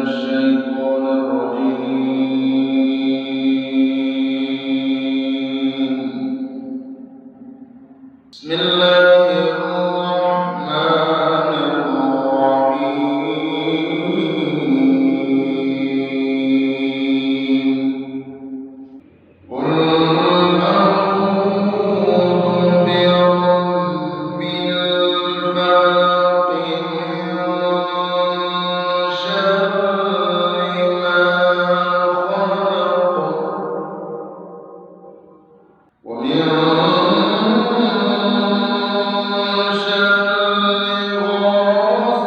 الشيطان الرجيم. بسم الله الرحمن الرحيم. قل أعوذ برب الفلق من شر ما خلق ومن شر غاسق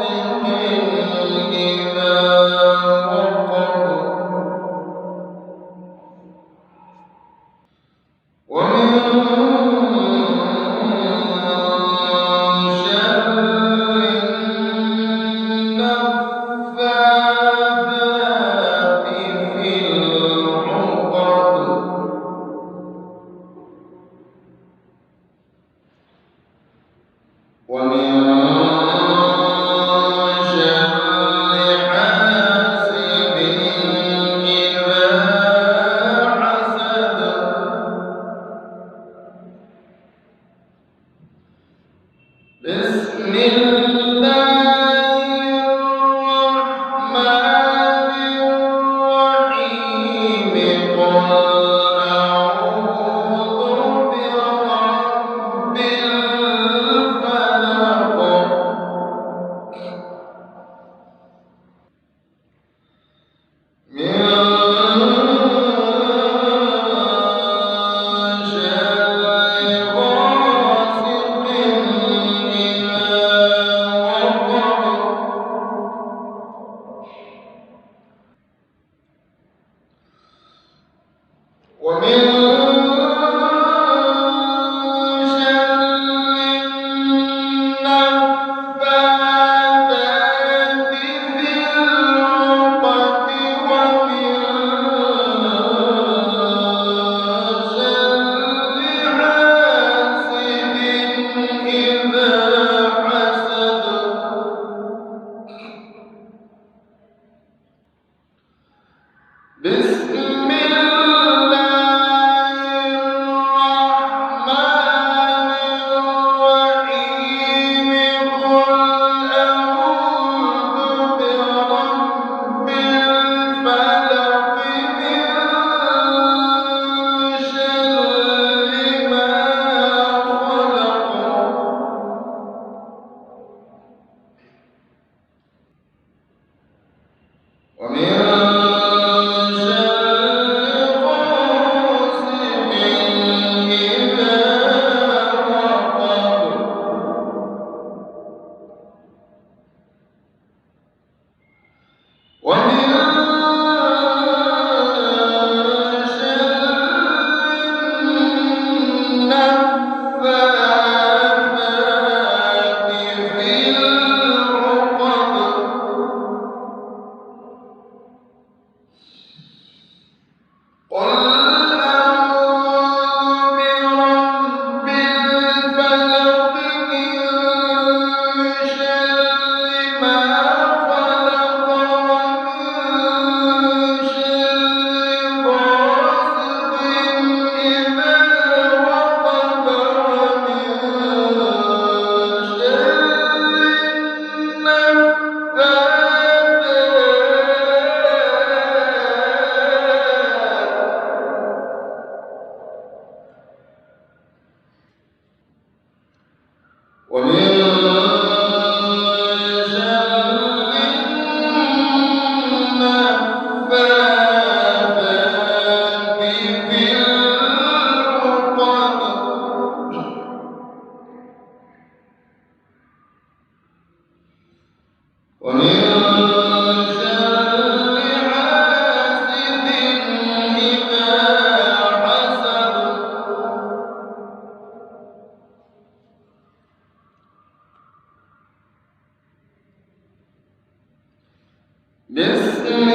إذا وقب ومن شر النفاثات في العقد ومن شر حاسد إذا حسد بسم الله الرحمن الرحيم. قل أعوذ برب الفلق من شر غاسق إذا وقب ومن شر النفاثات في العقد ومن شر حاسد إذا حسد بسم الله الرحمن الرحيم. قل أعوذ برب الفلق من شر ما خلق ومن ومن شر النفاثات في العقد قل أعوذ برب الفلق من شر ما خلق ومن شر غاسق إذا وقب ومن شر بسم